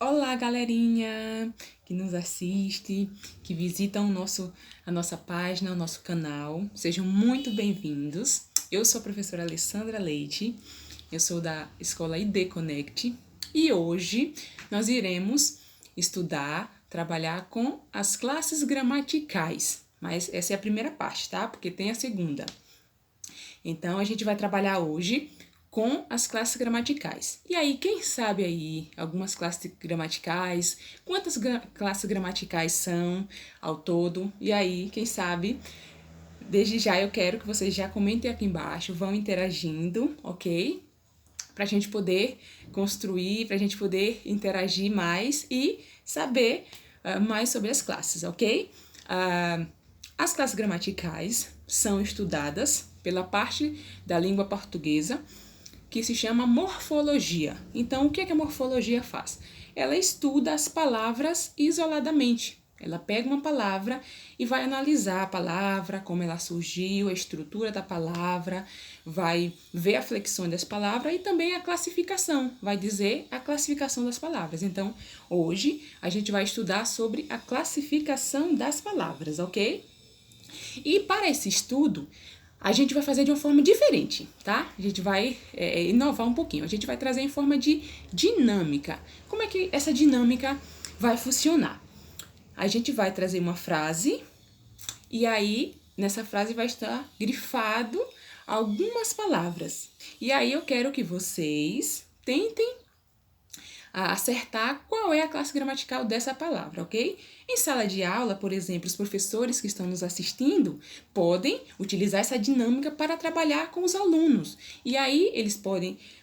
Olá, galerinha que nos assiste, que visitam a nossa página, o nosso canal. Sejam muito bem-vindos. Eu sou a professora Alessandra Leite, eu sou da Escola ID Connect e hoje nós iremos estudar, trabalhar com as classes gramaticais. Mas essa é a primeira parte, tá? Porque tem a segunda. Então, a gente vai trabalhar hoje com as classes gramaticais. E aí, quem sabe aí algumas classes gramaticais? Quantas classes gramaticais são ao todo? E aí, quem sabe? Desde já eu quero que vocês já comentem aqui embaixo, vão interagindo, ok? Para a gente poder construir, para a gente poder interagir mais e saber mais sobre as classes, ok? As classes gramaticais são estudadas pela parte da língua portuguesa que se chama morfologia. Então, o que a morfologia faz? Ela estuda as palavras isoladamente. Ela pega uma palavra e vai analisar a palavra, como ela surgiu, a estrutura da palavra, vai ver a flexão das palavras e também a classificação, vai dizer a classificação das palavras. Então, hoje a gente vai estudar sobre a classificação das palavras, ok? E para esse estudo, a gente vai fazer de uma forma diferente, tá? A gente vai inovar um pouquinho. A gente vai trazer em forma de dinâmica. Como é que essa dinâmica vai funcionar? A gente vai trazer uma frase e aí nessa frase vai estar grifado algumas palavras. E aí eu quero que vocês tentem acertar qual é a classe gramatical dessa palavra, ok? Em sala de aula, por exemplo, os professores que estão nos assistindo podem utilizar essa dinâmica para trabalhar com os alunos. E aí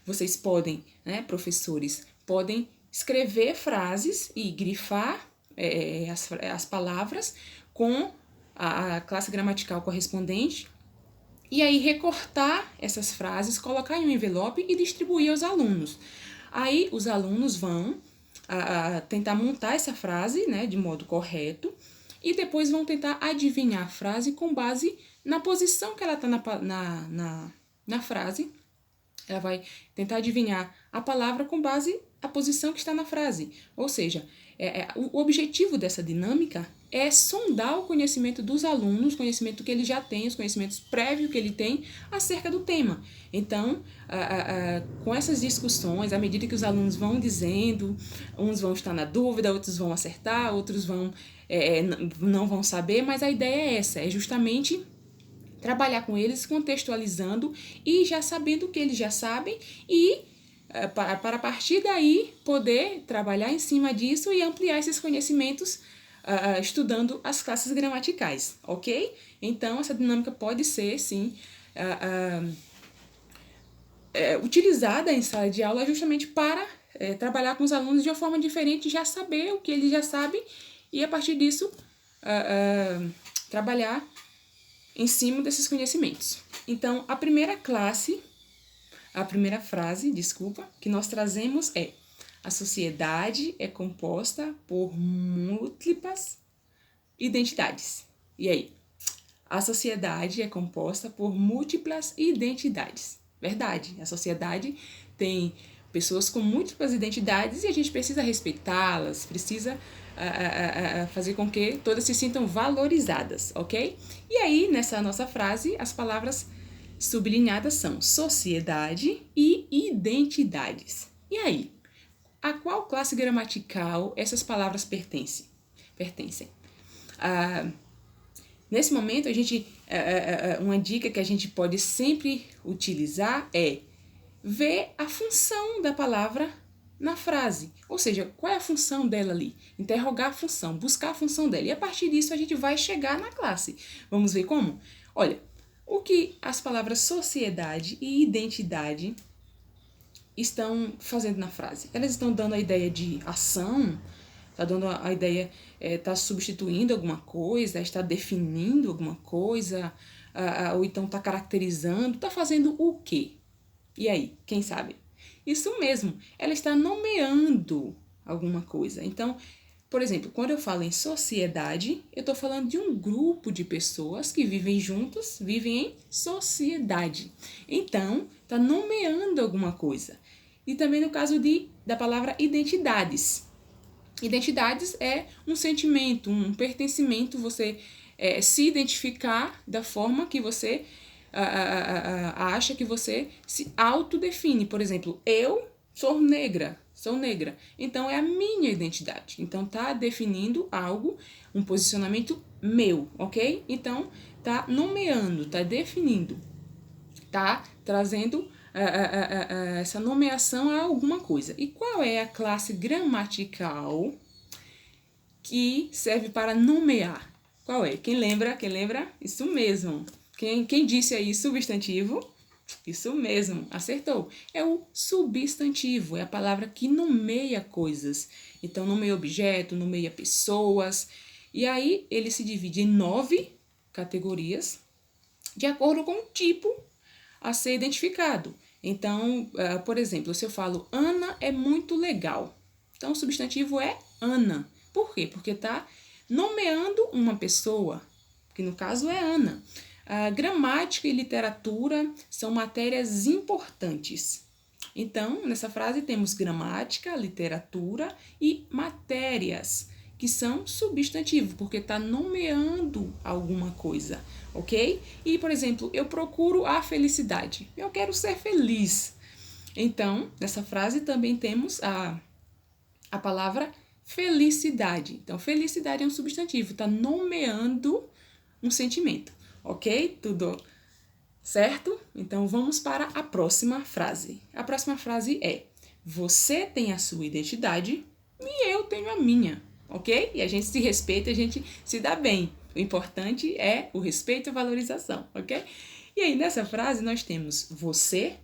vocês podem, né, professores, podem escrever frases e grifar as palavras com a classe gramatical correspondente e aí recortar essas frases, colocar em um envelope e distribuir aos alunos. Aí os alunos vão tentar montar essa frase, né, de modo correto e depois vão tentar adivinhar a frase com base na posição que ela está na frase. Ela vai tentar adivinhar a palavra com base na posição que está na frase. Ou seja, o objetivo dessa dinâmica é sondar o conhecimento dos alunos, o conhecimento que ele já tem, os conhecimentos prévios que ele tem acerca do tema. Então, com essas discussões, à medida que os alunos vão dizendo, uns vão estar na dúvida, outros vão acertar, outros não vão saber, mas a ideia é essa, é justamente trabalhar com eles, contextualizando e já sabendo o que eles já sabem e para a partir daí poder trabalhar em cima disso e ampliar esses conhecimentos estudando as classes gramaticais, ok? Então, essa dinâmica pode ser, sim, utilizada em sala de aula justamente para trabalhar com os alunos de uma forma diferente, já saber o que eles já sabem e, a partir disso, trabalhar em cima desses conhecimentos. Então, a primeira frase, que nós trazemos é: a sociedade é composta por múltiplas identidades. E aí? A sociedade é composta por múltiplas identidades. Verdade, a sociedade tem pessoas com múltiplas identidades e a gente precisa respeitá-las, precisa fazer com que todas se sintam valorizadas, ok? E aí, nessa nossa frase, as palavras sublinhadas são sociedade e identidades. E aí, a qual classe gramatical essas palavras pertencem? Nesse momento, uma dica que a gente pode sempre utilizar é ver a função da palavra na frase. Ou seja, qual é a função dela ali? Interrogar a função, buscar a função dela. E a partir disso a gente vai chegar na classe. Vamos ver como? Olha, o que as palavras sociedade e identidade estão fazendo na frase? Elas estão dando a ideia de ação, está dando a ideia, está substituindo alguma coisa, está definindo alguma coisa, ou então está caracterizando, está fazendo o quê? E aí, quem sabe? Isso mesmo, ela está nomeando alguma coisa. Então, por exemplo, quando eu falo em sociedade, eu estou falando de um grupo de pessoas que vivem juntos, vivem em sociedade. Então, está nomeando alguma coisa. E também no caso da palavra identidades. Identidades é um sentimento, um pertencimento, você se identificar da forma que você acha que você se autodefine. Por exemplo, eu sou negra. Então, é a minha identidade. Então, tá definindo algo, um posicionamento meu, ok? Então, tá nomeando, tá definindo, tá trazendo essa nomeação a alguma coisa. E qual é a classe gramatical que serve para nomear? Qual é? Quem lembra? Quem lembra? Isso mesmo. Quem disse aí substantivo? Isso mesmo, acertou. É o substantivo, é a palavra que nomeia coisas. Então, nomeia objeto, nomeia pessoas. E aí, ele se divide em 9 categorias, de acordo com o tipo a ser identificado. Então, por exemplo, se eu falo Ana é muito legal. Então, o substantivo é Ana. Por quê? Porque está nomeando uma pessoa, que no caso é Ana. Gramática e literatura são matérias importantes. Então, nessa frase temos gramática, literatura e matérias, que são substantivo, porque está nomeando alguma coisa, ok? E, por exemplo, eu procuro a felicidade. Eu quero ser feliz. Então, nessa frase também temos a palavra felicidade. Então, felicidade é um substantivo, está nomeando um sentimento, ok? Tudo certo? Então, vamos para a próxima frase. A próxima frase é: você tem a sua identidade e eu tenho a minha, ok? E a gente se respeita, a gente se dá bem. O importante é o respeito e a valorização, ok? E aí, nessa frase, nós temos você,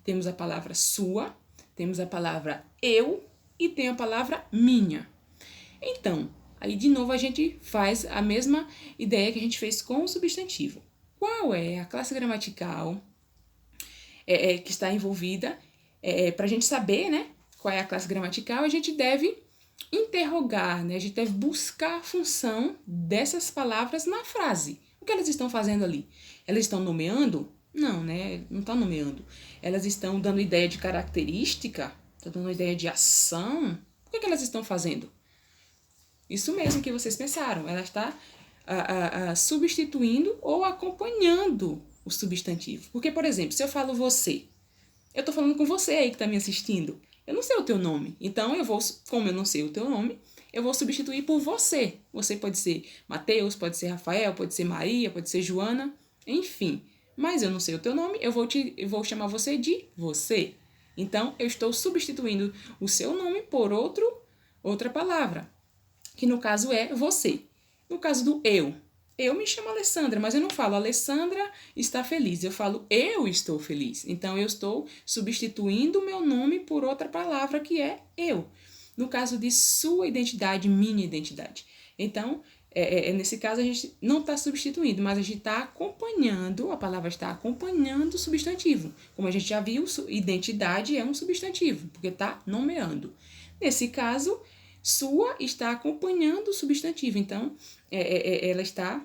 temos a palavra sua, temos a palavra eu e tem a palavra minha. Então, aí de novo a gente faz a mesma ideia que a gente fez com o substantivo. Qual é a classe gramatical que está envolvida? Para a gente saber, né, qual é a classe gramatical, a gente deve interrogar, né? A gente deve buscar a função dessas palavras na frase. O que elas estão fazendo ali? Elas estão nomeando? Não, né? Não estão nomeando. Elas estão dando ideia de característica? Estão dando ideia de ação? O que elas estão fazendo? Isso mesmo que vocês pensaram. Ela está substituindo ou acompanhando o substantivo. Porque, por exemplo, se eu falo você, eu estou falando com você aí que está me assistindo. Eu não sei o teu nome. Então, como eu não sei o teu nome, eu vou substituir por você. Você pode ser Mateus, pode ser Rafael, pode ser Maria, pode ser Joana, enfim. Mas eu não sei o teu nome, eu vou chamar você de você. Então, eu estou substituindo o seu nome por outra palavra, que no caso é você. No caso do eu me chamo Alessandra, mas eu não falo Alessandra está feliz, eu falo eu estou feliz. Então, eu estou substituindo o meu nome por outra palavra que é eu. No caso de sua identidade, minha identidade. Então, nesse caso, a gente não está substituindo, mas a gente está acompanhando, a palavra está acompanhando o substantivo. Como a gente já viu, identidade é um substantivo, porque está nomeando. Nesse caso, sua está acompanhando o substantivo, então ela está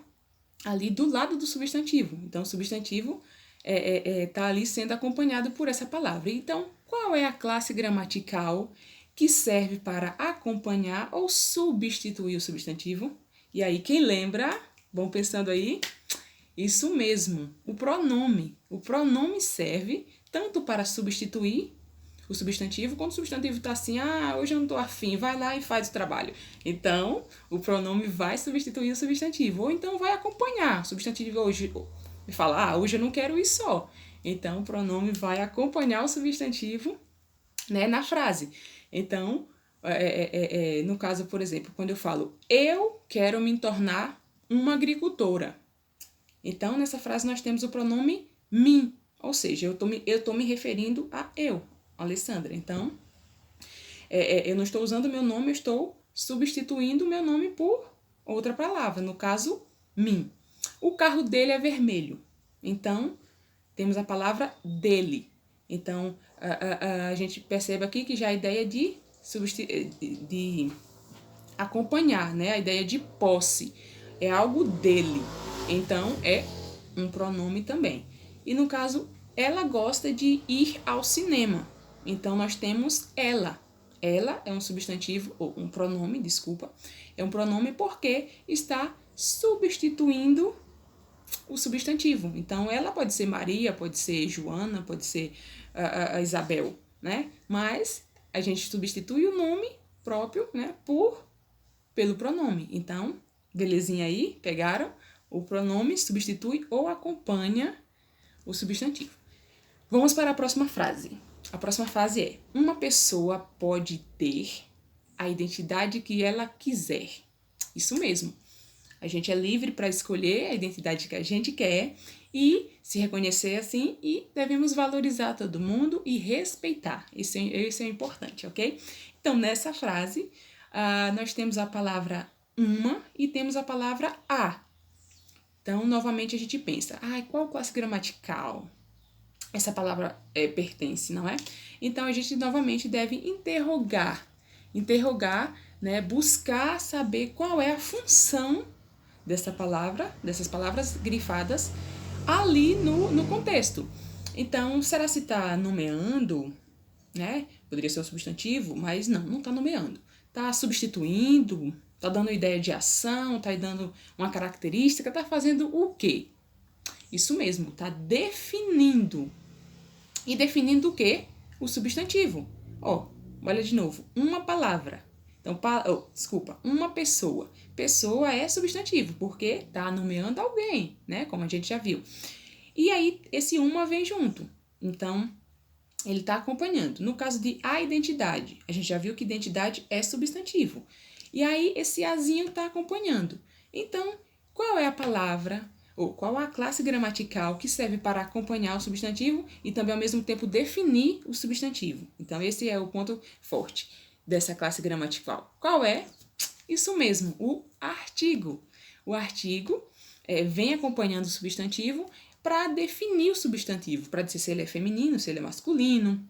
ali do lado do substantivo. Então, o substantivo está ali sendo acompanhado por essa palavra. Então, qual é a classe gramatical que serve para acompanhar ou substituir o substantivo? E aí, quem lembra? Vão pensando aí? Isso mesmo, o pronome. O pronome serve tanto para substituir o substantivo, quando o substantivo está assim, hoje eu não estou afim, vai lá e faz o trabalho. Então, o pronome vai substituir o substantivo, ou então vai acompanhar. O substantivo hoje me fala, hoje eu não quero ir só. Então, o pronome vai acompanhar o substantivo, né, na frase. Então, no caso, por exemplo, quando eu falo, eu quero me tornar uma agricultora. Então, nessa frase nós temos o pronome mim, ou seja, eu tô me referindo a eu, Alessandra. Então, eu não estou usando o meu nome, eu estou substituindo o meu nome por outra palavra, no caso, mim. O carro dele é vermelho. Então, temos a palavra dele. Então, a gente percebe aqui que já a ideia de acompanhar, né? A ideia de posse. É algo dele. Então, é um pronome também. E no caso, ela gosta de ir ao cinema. Então, nós temos ela. ela é um substantivo, ou um pronome, desculpa, é um pronome porque está substituindo o substantivo. Então, ela pode ser Maria, pode ser Joana, pode ser a Isabel, né? Mas a gente substitui o nome próprio, né, pelo pronome. Então, belezinha aí, pegaram? O pronome substitui ou acompanha o substantivo. Vamos para a próxima frase. A próxima frase é: uma pessoa pode ter a identidade que ela quiser. Isso mesmo. A gente é livre para escolher a identidade que a gente quer e se reconhecer assim, e devemos valorizar todo mundo e respeitar. Isso é importante, ok? Então, nessa frase, nós temos a palavra uma e temos a palavra a. Então, novamente, a gente pensa, qual classe gramatical essa palavra pertence, não é? Então, a gente novamente deve interrogar, né, buscar saber qual é a função dessas palavras grifadas ali no contexto. Então, será se está nomeando, né? Poderia ser um substantivo, mas não está nomeando. Está substituindo, está dando ideia de ação, está dando uma característica, está fazendo o quê? Isso mesmo, está definindo. E definindo o quê? O substantivo. Olha de novo, uma palavra. Então, uma pessoa. Pessoa é substantivo, porque está nomeando alguém, né? Como a gente já viu. E aí, esse uma vem junto. Então, ele está acompanhando. No caso de a identidade, a gente já viu que identidade é substantivo. E aí, esse azinho está acompanhando. Então, qual é a palavra, ou qual a classe gramatical que serve para acompanhar o substantivo e também, ao mesmo tempo, definir o substantivo? Então, esse é o ponto forte dessa classe gramatical. Qual é? Isso mesmo, o artigo. O artigo vem acompanhando o substantivo para definir o substantivo, para dizer se ele é feminino, se ele é masculino,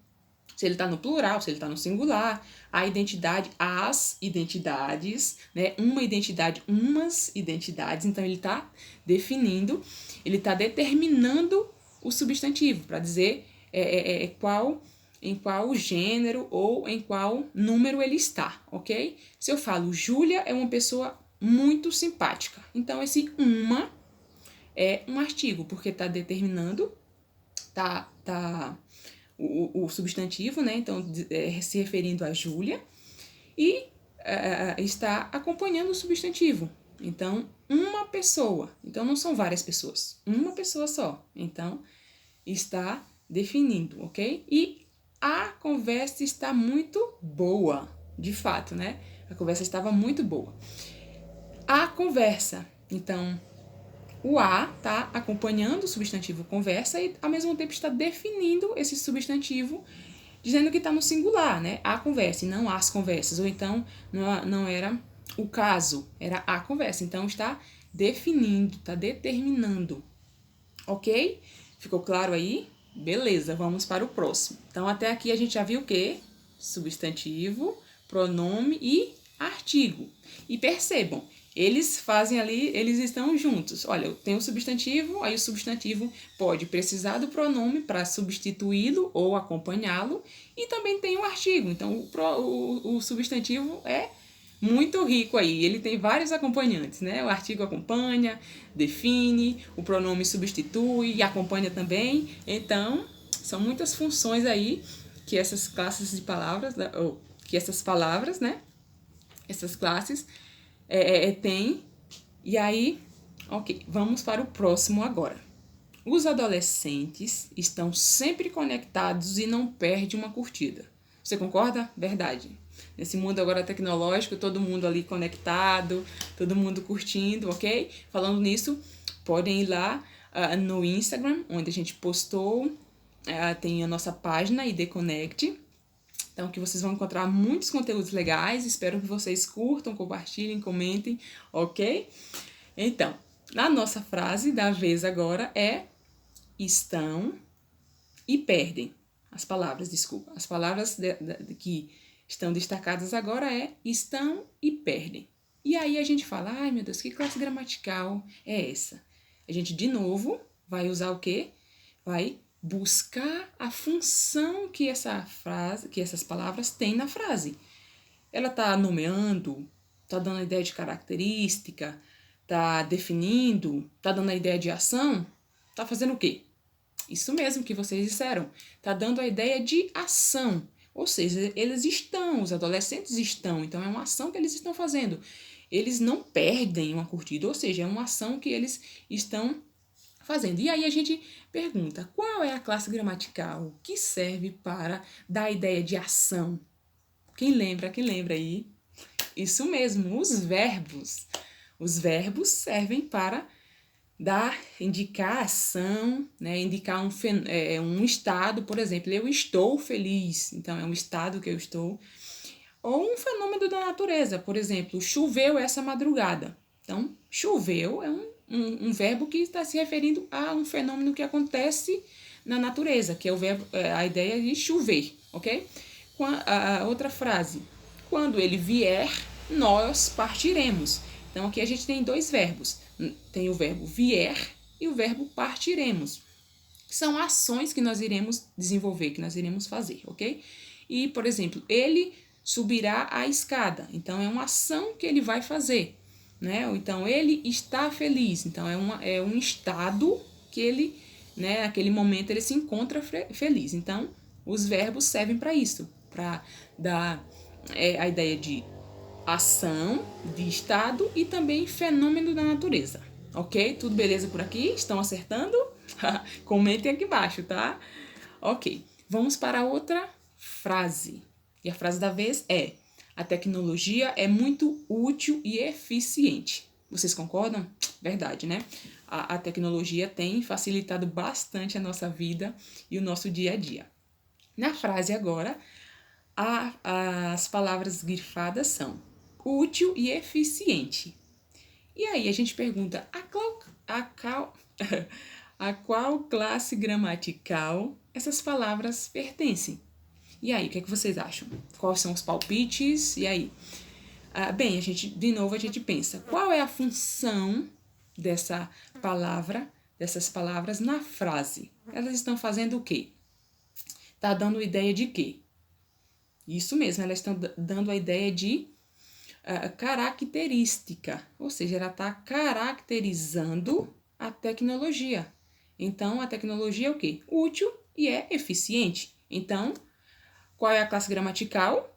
se ele está no plural, se ele está no singular, a identidade, as identidades, né? Uma identidade, umas identidades. Então, ele está definindo, ele está determinando o substantivo, para dizer em qual gênero ou em qual número ele está, ok? Se eu falo, Júlia é uma pessoa muito simpática. Então, esse uma é um artigo, porque está determinando, o substantivo, né? Então, se referindo a Júlia, e está acompanhando o substantivo. Então, uma pessoa. Então, não são várias pessoas. Uma pessoa só. Então, está definindo, ok? E a conversa está muito boa. De fato, né? A conversa estava muito boa. A conversa. Então, o a está acompanhando o substantivo conversa e, ao mesmo tempo, está definindo esse substantivo, dizendo que está no singular, né? A conversa e não as conversas. Ou então, não era o caso, era a conversa. Então, está definindo, está determinando. Ok? Ficou claro aí? Beleza, vamos para o próximo. Então, até aqui a gente já viu o quê? Substantivo, pronome e artigo. E percebam, eles fazem ali, eles estão juntos. Olha, eu tenho o substantivo, aí o substantivo pode precisar do pronome para substituí-lo ou acompanhá-lo, e também tem o artigo. Então, o substantivo é muito rico aí, ele tem vários acompanhantes, né? O artigo acompanha, define, o pronome substitui e acompanha também. Então, são muitas funções aí que essas classes de palavras, ou que essas palavras, né? Essas classes têm. E aí, ok, vamos para o próximo agora. Os adolescentes estão sempre conectados e não perdem uma curtida. Você concorda? Verdade. Nesse mundo agora tecnológico, todo mundo ali conectado, todo mundo curtindo, ok? Falando nisso, podem ir lá no Instagram, onde a gente postou, tem a nossa página, ID Connect. Então, que vocês vão encontrar muitos conteúdos legais. Espero que vocês curtam, compartilhem, comentem, ok? Então, a nossa frase da vez agora é estão e perdem. As palavras que estão destacadas agora estão e perdem. E aí a gente fala, ai meu Deus, que classe gramatical é essa? A gente, de novo, vai usar o quê? Vai buscar a função que essas palavras têm na frase. ela está nomeando, está dando a ideia de característica, está definindo, está dando a ideia de ação, está fazendo o quê? Isso mesmo que vocês disseram, está dando a ideia de ação. Ou seja, eles estão, os adolescentes estão, então é uma ação que eles estão fazendo. Eles não perdem uma curtida, ou seja, é uma ação que eles estão fazendo. E aí a gente pergunta, qual é a classe gramatical que serve para dar a ideia de ação? Quem lembra aí? Isso mesmo, os verbos. Os verbos servem para indicar ação, né? Indicar um estado, por exemplo, eu estou feliz, então é um estado que eu estou. Ou um fenômeno da natureza, por exemplo, choveu essa madrugada. Então, choveu é um verbo que está se referindo a um fenômeno que acontece na natureza, que é o verbo, a ideia de chover, ok? A outra frase, quando ele vier, nós partiremos. Então, aqui a gente tem dois verbos. Tem o verbo vier e o verbo partiremos. São ações que nós iremos desenvolver, que nós iremos fazer, ok? E, por exemplo, ele subirá a escada. Então, é uma ação que ele vai fazer, né? Ou então, ele está feliz. Então, é um estado que ele, né, naquele momento, ele se encontra feliz. Então, os verbos servem para isso, para dar a ideia de ação, de estado e também fenômeno da natureza. Ok? Tudo beleza por aqui? Estão acertando? Comentem aqui embaixo, tá? Ok. Vamos para outra frase. E a frase da vez é: a tecnologia é muito útil e eficiente. Vocês concordam? Verdade, né? A tecnologia tem facilitado bastante a nossa vida e o nosso dia a dia. Na frase agora, as palavras grifadas são útil e eficiente. E aí a gente pergunta, a qual classe gramatical essas palavras pertencem? E aí, o que é que vocês acham? Quais são os palpites? E aí? Bem, de novo a gente pensa, qual é a função dessas palavras na frase? Elas estão fazendo o quê? Está dando ideia de quê? Isso mesmo, elas estão dando a ideia de característica, ou seja, ela está caracterizando a tecnologia. Então, a tecnologia é o quê? Útil e é eficiente. Então, qual é a classe gramatical?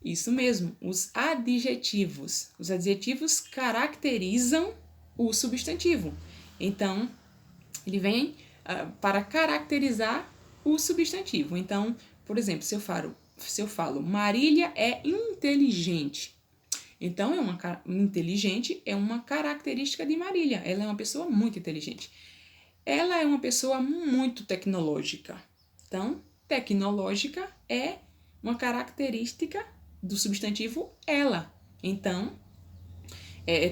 Isso mesmo, os adjetivos. Os adjetivos caracterizam o substantivo. Então, ele vem para caracterizar o substantivo. Então, por exemplo, se eu falo Marília é inteligente. Então, inteligente é uma característica de Marília. Ela é uma pessoa muito inteligente. Ela é uma pessoa muito tecnológica. Então, tecnológica é uma característica do substantivo ela. Então,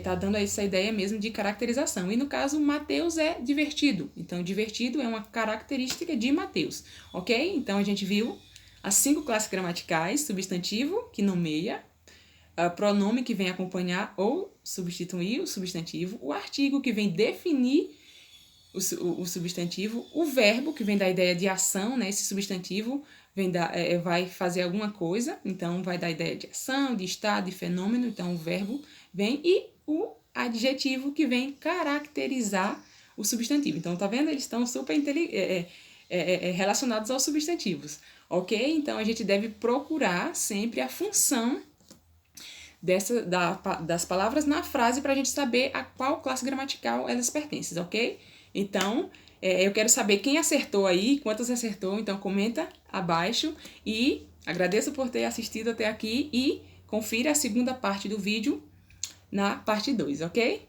tá dando essa ideia mesmo de caracterização. E no caso, Mateus é divertido. Então, divertido é uma característica de Mateus. Ok? Então, a gente viu as 5 classes gramaticais: substantivo, que nomeia, pronome, que vem acompanhar ou substituir o substantivo, o artigo, que vem definir o substantivo, o verbo, que vem da ideia de ação, né? Esse substantivo vai fazer alguma coisa, então vai dar ideia de ação, de estado, de fenômeno, então o verbo vem, e o adjetivo, que vem caracterizar o substantivo. Então, tá vendo? Eles estão super relacionados aos substantivos, ok? Então, a gente deve procurar sempre a função das palavras na frase para a gente saber a qual classe gramatical elas pertencem, ok? Então, eu quero saber quem acertou aí, quantos acertou, então comenta abaixo e agradeço por ter assistido até aqui e confira a segunda parte do vídeo na parte 2, ok?